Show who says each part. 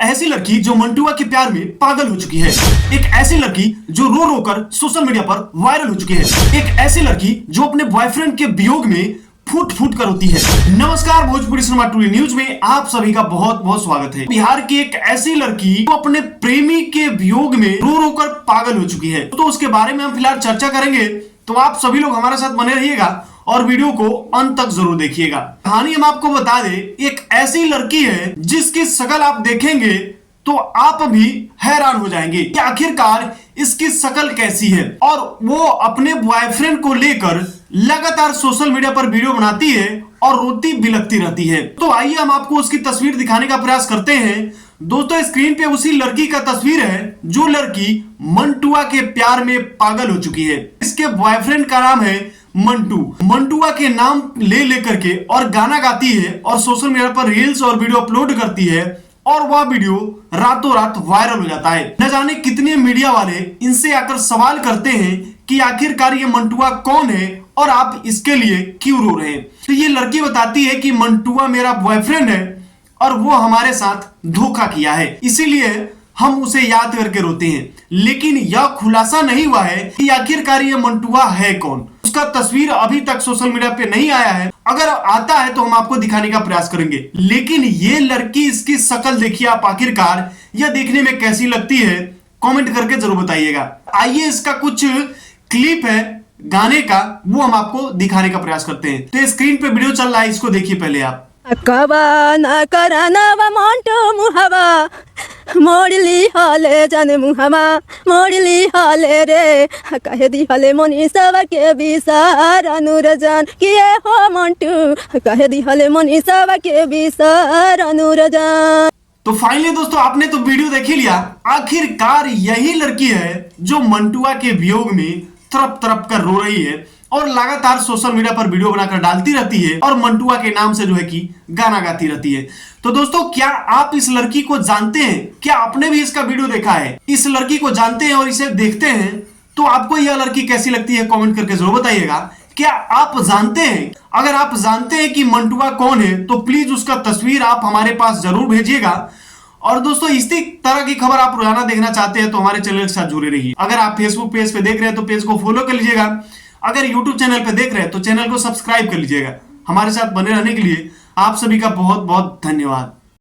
Speaker 1: ऐसी लड़की जो मंटुआ के प्यार में पागल हो चुकी है। एक ऐसी लड़की जो रो रो कर सोशल मीडिया पर वायरल हो चुकी है। एक ऐसी लड़की जो अपने बॉयफ्रेंड के वियोग में फूट फूट कर रोती है। नमस्कार, भोजपुरी सिनेमा टुडे न्यूज में आप सभी का बहुत बहुत स्वागत है। बिहार की एक ऐसी लड़की जो अपने प्रेमी के वियोग में रो रो कर पागल हो चुकी है, तो उसके बारे में हम फिलहाल चर्चा करेंगे। तो आप सभी लोग हमारे साथ बने रहिएगा और वीडियो को अंत तक जरूर देखिएगा। कहानी हम आपको बता दें, एक ऐसी लड़की है जिसकी शक्ल आप देखेंगे तो आप भी हैरान हो जाएंगे कि आखिरकार इसकी शक्ल कैसी है, और वो अपने बॉयफ्रेंड को लेकर लगातार सोशल मीडिया पर वीडियो बनाती है और रोती बिलखती रहती है। तो आइए हम आपको उसकी तस्वीर दिखाने का प्रयास करते हैं। दोस्तों, स्क्रीन पे उसी लड़की का तस्वीर है जो लड़की मंटुआ के प्यार में पागल हो चुकी है। इसके बॉयफ्रेंड का नाम है मंटू। मंटुआ के नाम ले लेकर के और गाना गाती है और सोशल मीडिया पर रील्स और वीडियो अपलोड करती है, और वह वीडियो रातों रात वायरल हो जाता है। न जाने कितने मीडिया वाले इनसे आकर सवाल करते हैं कि आखिरकार ये मंटुआ कौन है और आप इसके लिए क्यों रो रहे हैं। तो ये लड़की बताती है कि मंटुआ मेरा बॉयफ्रेंड है और वो हमारे साथ धोखा किया है, इसीलिए हम उसे याद करके रोते हैं। लेकिन यह खुलासा नहीं हुआ है कि आखिरकार ये मंटुआ है कौन। उसका तस्वीर अभी तक सोशल मीडिया पे नहीं आया है। अगर आता है तो हम आपको दिखाने का प्रयास करेंगे। लेकिन ये लड़की, इसकी शक्ल देखिए आप, आखिरकार यह देखने में कैसी लगती है, कमेंट करके जरूर बताइएगा। आइए इसका कुछ क्लिप है गाने का, वो हम आपको दिखाने का प्रयास करते हैं। तो स्क्रीन पे वीडियो चल रहा है, इसको देखिए पहले आप।
Speaker 2: मोड़ली हले जाने मुहामा मोड़ली हले रे कहे दी हले मनीषा के बिसार अनुरजन किए हो मंटू कहे दी हले मनीषा के बिसार अनुरजन।
Speaker 1: तो फाइनली दोस्तों, आपने तो वीडियो देख ही लिया। आखिरकार यही लड़की है जो मंटुआ के वियोग में तड़प तड़प कर रो रही है और लगातार सोशल मीडिया पर वीडियो बनाकर डालती रहती है और मंटुआ के नाम से जो है कि गाना गाती रहती है। तो दोस्तों, क्या आप इस लड़की को जानते हैं? क्या आपने भी इसका वीडियो देखा है? इस लड़की को जानते हैं और इसे देखते हैं तो आपको यह लड़की कैसी लगती है, कमेंट करके जरूर बताइएगा। क्या आप जानते हैं? अगर आप जानते हैं कि मंटुआ कौन है तो प्लीज उसका तस्वीर आप हमारे पास जरूर भेजिएगा। और दोस्तों, इसी तरह की खबर आप रोजाना देखना चाहते हैं तो हमारे चैनल के साथ जुड़े रहिए। अगर आप फेसबुक पेज पे देख रहे हैं तो पेज को फॉलो कर लीजिएगा। अगर यूट्यूब चैनल पे देख रहे हैं तो चैनल को सब्सक्राइब कर लीजिएगा। हमारे साथ बने रहने के लिए आप सभी का बहुत बहुत धन्यवाद।